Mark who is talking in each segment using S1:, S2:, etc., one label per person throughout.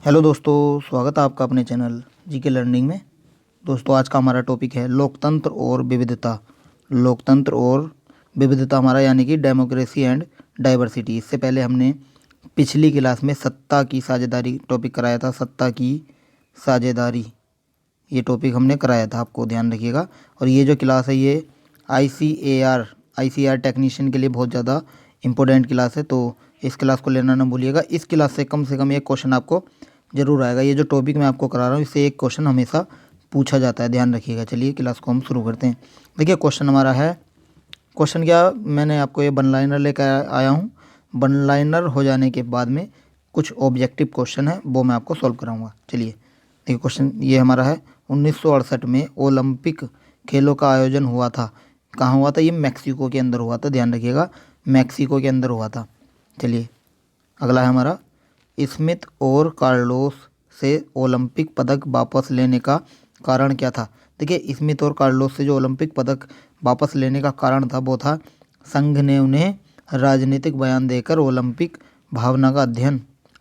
S1: Hello दोस्तों, स्वागत है आपका अपने चैनल जीके लर्निंग में। दोस्तों, आज का हमारा टॉपिक है लोकतंत्र और विविधता। लोकतंत्र और विविधता हमारा यानी कि डेमोक्रेसी एंड डाइवर्सिटी। इससे पहले हमने पिछली क्लास में सत्ता की साझेदारी टॉपिक कराया था। सत्ता की साझेदारी ये टॉपिक हमने कराया था, आपको ध्यान रखिएगा। और ये जो क्लास है ये आईसीएआर टेक्नीशियन के लिए बहुत ज़्यादा इंपॉर्टेंट क्लास है, तो इस क्लास को लेना ना भूलिएगा। इस क्लास से कम एक क्वेश्चन आपको ज़रूर आएगा। ये जो टॉपिक मैं आपको करा रहा हूँ इससे एक क्वेश्चन हमेशा पूछा जाता है, ध्यान रखिएगा। चलिए क्लास को हम शुरू करते हैं। देखिए क्वेश्चन हमारा है, क्वेश्चन क्या, मैंने आपको ये वन लाइनर लेकर आया हूँ। वन लाइनर हो जाने के बाद में कुछ ऑब्जेक्टिव क्वेश्चन है वो मैं आपको सॉल्व कराऊंगा। चलिए देखिए क्वेश्चन ये हमारा है, 1968 में ओलंपिक खेलों का आयोजन हुआ था। कहाँ हुआ था? ये मैक्सिको के अंदर हुआ था, ध्यान रखिएगा, मैक्सिको के अंदर हुआ था। चलिए अगला है हमारा, स्मिथ और कार्लोस से ओलंपिक पदक वापस लेने का कारण क्या था? देखिए स्मिथ और कार्लोस से जो ओलंपिक पदक वापस लेने का कारण था वो था संघ ने उन्हें राजनीतिक बयान देकर ओलंपिक भावना का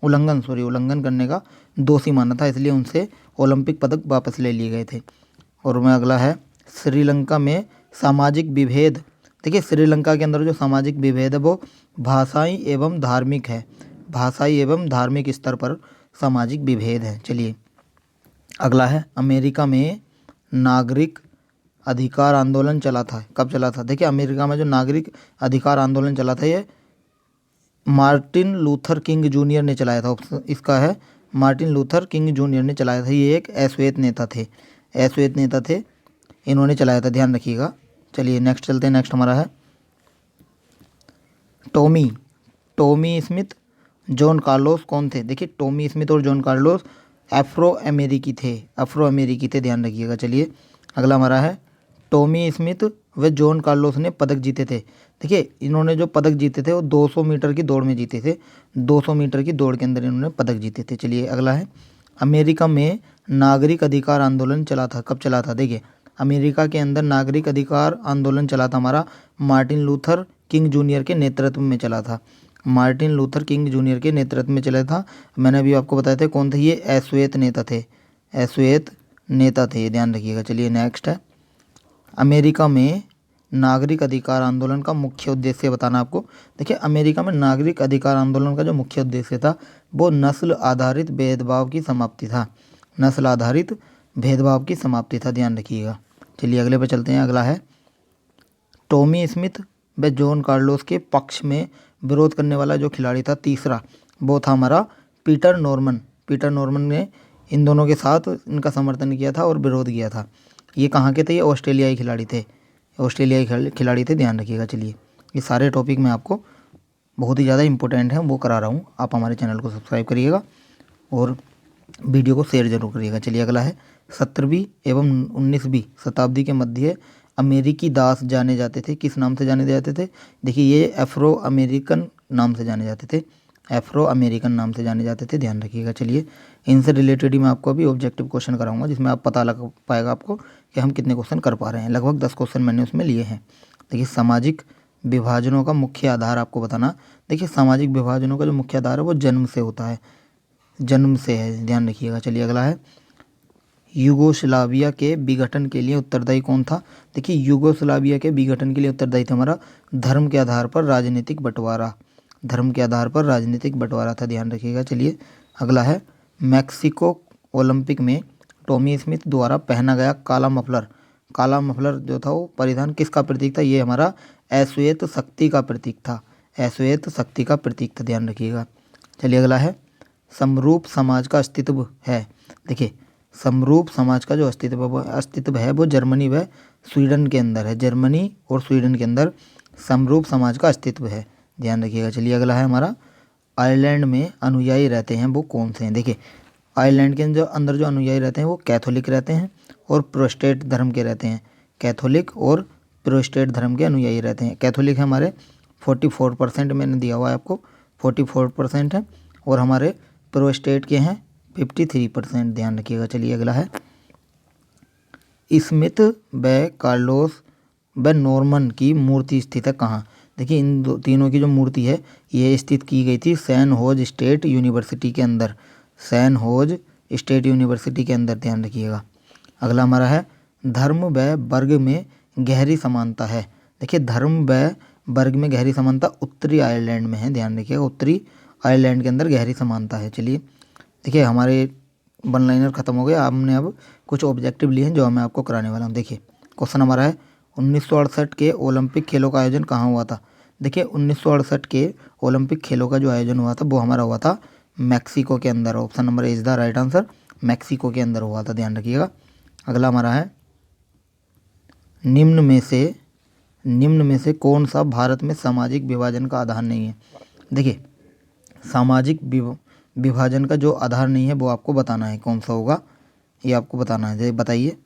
S1: उल्लंघन करने का दोषी माना था, इसलिए उनसे ओलंपिक पदक वापस ले लिए गए थे। और मैं अगला है, श्रीलंका में सामाजिक विभेद। देखिए श्रीलंका के अंदर जो सामाजिक विभेद है वो भाषाई एवं धार्मिक है। भाषाई एवं धार्मिक स्तर पर सामाजिक विभेद है। चलिए अगला है, अमेरिका में नागरिक अधिकार आंदोलन चला था। कब चला था? देखिए अमेरिका में जो नागरिक अधिकार आंदोलन चला था ये मार्टिन लूथर किंग जूनियर ने चलाया था। इसका है मार्टिन लूथर किंग जूनियर ने चलाया था। ये एक अश्वेत नेता थे, अश्वेत नेता थे, इन्होंने चलाया था, ध्यान रखिएगा। चलिए नेक्स्ट चलते हैं। नेक्स्ट हमारा है टॉमी स्मिथ जॉन कार्लोस कौन थे? देखिए टॉमी स्मिथ और जॉन कार्लोस अफ्रो अमेरिकी थे, ध्यान रखिएगा। चलिए अगला हमारा है, टॉमी स्मिथ व जॉन कार्लोस ने पदक जीते थे। देखिए इन्होंने जो पदक जीते थे वो 200 मीटर की दौड़ में जीते थे। 200 मीटर की दौड़ के अंदर इन्होंने पदक जीते थे। चलिए अगला है, अमेरिका में नागरिक अधिकार आंदोलन चला था। कब चला था? देखिए अमेरिका के अंदर नागरिक अधिकार आंदोलन चला था हमारा मार्टिन लूथर किंग जूनियर के नेतृत्व में चला था। मार्टिन लूथर किंग जूनियर के नेतृत्व में चला था। मैंने अभी आपको बताया था कौन थे, ये अश्वेत नेता थे, अश्वेत नेता थे, ध्यान रखिएगा। चलिए नेक्स्ट है, अमेरिका में नागरिक अधिकार आंदोलन का मुख्य उद्देश्य बताना आपको। देखिए अमेरिका में नागरिक अधिकार आंदोलन का जो मुख्य उद्देश्य था वो नस्ल आधारित भेदभाव की समाप्ति था। नस्ल आधारित भेदभाव की समाप्ति था, ध्यान रखिएगा। चलिए अगले पे चलते हैं। अगला है, टॉमी स्मिथ व जॉन कार्लोस के पक्ष में विरोध करने वाला जो खिलाड़ी था तीसरा, वो था हमारा पीटर नॉर्मन। पीटर नॉर्मन ने इन दोनों के साथ इनका समर्थन किया था और विरोध किया था। ये कहाँ के थे? ये ऑस्ट्रेलियाई खिलाड़ी थे, ऑस्ट्रेलियाई खिलाड़ी थे, ध्यान रखिएगा। चलिए ये सारे टॉपिक मैं आपको बहुत ही ज़्यादा इंपॉर्टेंट हैं वो करा रहा हूँ। आप हमारे चैनल को सब्सक्राइब करिएगा और वीडियो को शेयर जरूर करिएगा। चलिए अगला है, 17वीं एवं 19वीं शताब्दी के मध्य अमेरिकी दास जाने जाते थे। किस नाम से जाने जाते थे? देखिए ये अफ्रो अमेरिकन नाम से जाने जाते थे, अफ्रो अमेरिकन नाम से जाने जाते थे, ध्यान रखिएगा। चलिए इनसे रिलेटेड ही मैं आपको अभी ऑब्जेक्टिव क्वेश्चन कराऊंगा जिसमें आप पता लग पाएगा आपको कि हम कितने क्वेश्चन कर पा रहे हैं। लगभग 10 क्वेश्चन मैंने उसमें लिए हैं। देखिए सामाजिक विभाजनों का मुख्य आधार आपको बताना। देखिए सामाजिक विभाजनों का जो मुख्य आधार है वो जन्म से होता है, जन्म से है, ध्यान रखिएगा। चलिए अगला है, यूगोस्लाविया के विघटन के लिए उत्तरदायी कौन था? देखिए यूगोस्लाविया के विघटन के लिए उत्तरदायी था हमारा धर्म के आधार पर राजनीतिक बंटवारा। धर्म के आधार पर राजनीतिक बंटवारा था, ध्यान रखिएगा। चलिए अगला है, मैक्सिको ओलंपिक में टॉमी स्मिथ द्वारा पहना गया काला मफलर, काला मफलर जो था वो परिधान किसका प्रतीक था? ये हमारा अश्वेत शक्ति का प्रतीक था, अश्वेत शक्ति का प्रतीक था, ध्यान रखिएगा। चलिए अगला है, समरूप समाज का अस्तित्व है। देखिए समरूप समाज का जो अस्तित्व है वो जर्मनी व स्वीडन के अंदर है। जर्मनी और स्वीडन के अंदर समरूप समाज का अस्तित्व है, ध्यान रखिएगा। चलिए अगला है हमारा, आयरलैंड में अनुयायी रहते हैं वो कौन से हैं? देखिए आयरलैंड के अंदर जो अनुयायी रहते हैं वो कैथोलिक रहते हैं और प्रोटेस्टेंट धर्म के रहते हैं। कैथोलिक और प्रोटेस्टेंट धर्म के अनुयायी रहते हैं। कैथोलिक हमारे 44% मैंने दिया हुआ है आपको, 44% है, और हमारे प्रोटेस्टेंट के हैं 53%, ध्यान रखिएगा। चलिए अगला है, स्मिथ व कार्लोस व नॉर्मन की मूर्ति स्थित है कहाँ? देखिए इन तीनों की जो मूर्ति है ये स्थित की गई थी सैन होज स्टेट यूनिवर्सिटी के अंदर। सैन होज स्टेट यूनिवर्सिटी के अंदर, ध्यान रखिएगा। अगला हमारा है धर्म व वर्ग में गहरी समानता है। देखिए धर्म व वर्ग में गहरी समानता उत्तरी आयरलैंड में है, ध्यान रखिएगा, उत्तरी आयरलैंड के अंदर गहरी समानता है। चलिए देखिए हमारे वन लाइनर खत्म हो गए, हमने अब कुछ ऑब्जेक्टिव लिए हैं जो मैं आपको कराने वाला हूँ। देखिए क्वेश्चन हमारा है 1968 के ओलंपिक खेलों का आयोजन कहाँ हुआ था। देखिए 1968 के ओलंपिक खेलों का जो आयोजन हुआ था वो हमारा हुआ था मैक्सिको के अंदर। Option number is the right answer, Mexico के अंदर हुआ था, ध्यान रखिएगा। अगला हमारा है निम्न में से कौन सा भारत में सामाजिक विभाजन का आधार नहीं है। देखिए सामाजिक विभाजन का जो आधार नहीं है वो आपको बताना है, कौन सा होगा ये आपको बताना है, बताइए।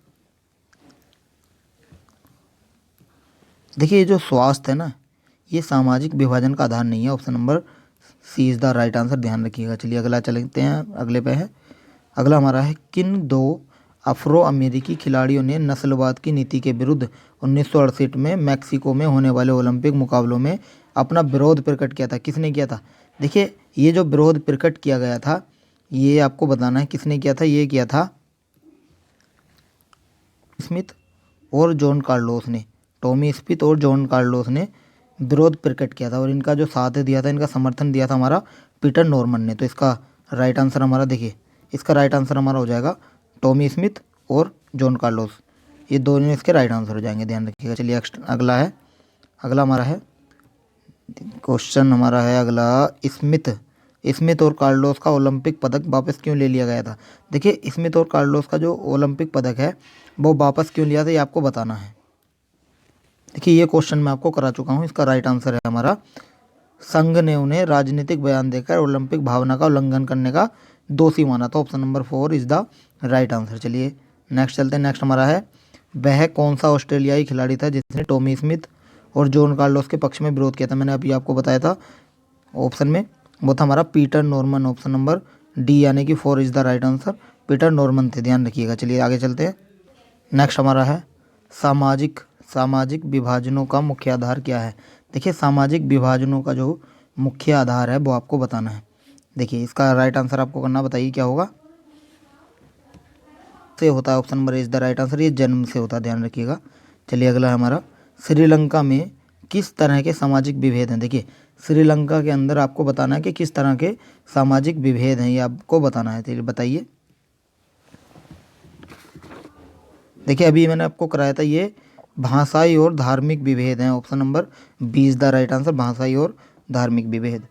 S1: देखिए ये जो स्वास्थ्य है ना, ये सामाजिक विभाजन का आधार नहीं है। Option number C is the right answer, ध्यान रखिएगा। चलिए अगला चलते हैं, अगले पे है। अगला हमारा है किन दो अफ्रो अमेरिकी खिलाड़ियों ने नस्लवाद की नीति के विरुद्ध 1968 में मैक्सिको में होने वाले ओलंपिक मुकाबलों में अपना विरोध प्रकट किया था। किसने किया था। देखिए ये जो विरोध प्रकट किया गया था ये आपको बताना है किसने किया था। ये किया था स्मिथ और जॉन कार्लोस ने, टॉमी स्मिथ और जॉन कार्लोस ने विरोध प्रकट किया था, और इनका जो साथ दिया था, इनका समर्थन दिया था हमारा पीटर नॉर्मन ने। तो इसका राइट आंसर हमारा, देखिए इसका राइट आंसर हमारा हो जाएगा टॉमी स्मिथ और जॉन कार्लोस, ये दोनों इसके राइट आंसर हो जाएंगे, ध्यान रखिएगा। चलिए अगला है, अगला हमारा है क्वेश्चन हमारा है अगला, स्मिथ और कार्लोस का ओलंपिक पदक वापस क्यों ले लिया गया था। देखिए स्मिथ और कार्लोस का जो ओलंपिक पदक है वो वापस क्यों लिया था ये आपको बताना है। देखिए ये क्वेश्चन मैं आपको करा चुका हूँ, इसका राइट आंसर है हमारा संघ ने उन्हें राजनीतिक बयान देकर ओलंपिक भावना का उल्लंघन करने का दोषी माना था। Option number 4 is the right answer. चलिए नेक्स्ट चलते हैं। नेक्स्ट हमारा है वह कौन सा ऑस्ट्रेलियाई खिलाड़ी था जिसने टॉमी स्मिथ और जॉन कार्लोस के पक्ष में विरोध किया था। मैंने अभी आपको बताया था ऑप्शन में, वो था हमारा Peter Norman. Option number D यानी कि 4 is the right answer, Peter Norman थे, ध्यान रखिएगा। चलिए आगे चलते हैं। नेक्स्ट हमारा है सामाजिक विभाजनों का मुख्य आधार क्या है। देखिए सामाजिक विभाजनों का जो मुख्य आधार है वो आपको बताना है। देखिए इसका राइट आंसर आपको करना, बताइए क्या होगा। से होता है, option number is the right answer, ये जन्म से होता है, ध्यान रखिएगा। चलिए अगला है हमारा श्रीलंका में किस तरह के सामाजिक विभेद हैं। देखिए श्रीलंका के अंदर आपको बताना है कि किस तरह के सामाजिक विभेद हैं, ये आपको बताना है। चलिए बताइए। देखिए अभी मैंने आपको कराया था, ये भाषाई और धार्मिक विभेद हैं। Option number 20 the right answer, भाषाई और धार्मिक विभेद।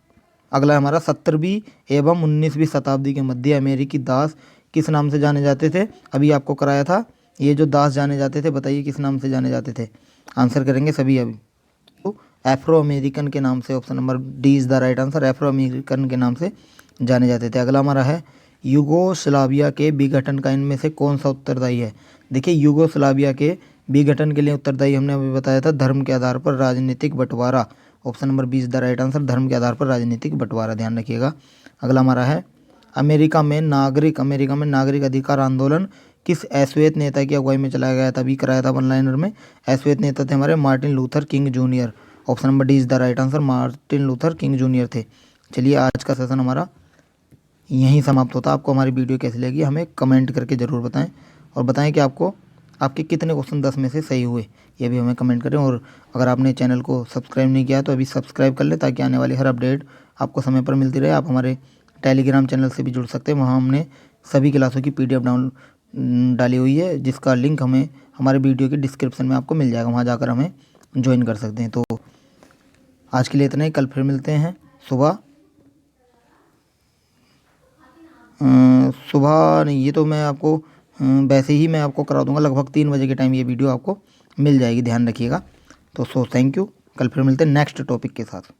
S1: अगला हमारा 17वीं एवं 19वीं शताब्दी के मध्य अमेरिकी दास किस नाम से जाने जाते थे। अभी आपको कराया था, ये जो दास जाने जाते थे बताइए किस नाम से जाने जाते थे। आंसर करेंगे सभी अभी। तो एफ्रो अमेरिकन के नाम से, option number D is the right answer, Afro American के नाम से जाने जाते थे। अगला हमारा है यूगोस्लाविया के विघटन का इनमें से कौन सा उत्तरदायी है। देखिए यूगोस्लाविया के विघटन के लिए उत्तरदायी हमने अभी बताया था धर्म के आधार पर राजनीतिक बंटवारा। Option number 20 the right answer, धर्म के आधार पर राजनीतिक बंटवारा, ध्यान रखिएगा। अगला हमारा है अमेरिका में नागरिक अधिकार आंदोलन किस अश्वेत नेता की अगुवाई में चलाया गया था। अभी कराया था वन लाइनर में। अश्वेत नेता थे हमारे Martin Luther king junior. Option number D is the right answer, Martin Luther king junior थे। चलिए आज का सेशन हमारा यहीं समाप्त होता है। आपको हमारी वीडियो कैसी लगी हमें कमेंट करके ज़रूर बताएं, और बताएं कि आपको आपके कितने क्वेश्चन 10 में से सही हुए, ये भी हमें कमेंट करें। और अगर आपने चैनल को सब्सक्राइब नहीं किया तो अभी सब्सक्राइब कर लें, ताकि आने वाली हर अपडेट आपको समय पर मिलती रहे। आप हमारे टेलीग्राम चैनल से भी जुड़ सकते हैं, वहाँ हमने सभी क्लासों की PDF डाउन डाली हुई है, जिसका लिंक हमें हमारे वीडियो के डिस्क्रिप्शन में आपको मिल जाएगा, वहाँ जाकर हमें ज्वाइन कर सकते हैं। तो आज के लिए इतना ही, कल फिर मिलते हैं सुबह नहीं, ये तो मैं आपको वैसे ही मैं आपको करा दूंगा, लगभग 3 बजे के टाइम ये वीडियो आपको मिल जाएगी, ध्यान रखिएगा। तो थैंक यू, कल फिर मिलते हैं नेक्स्ट टॉपिक के साथ।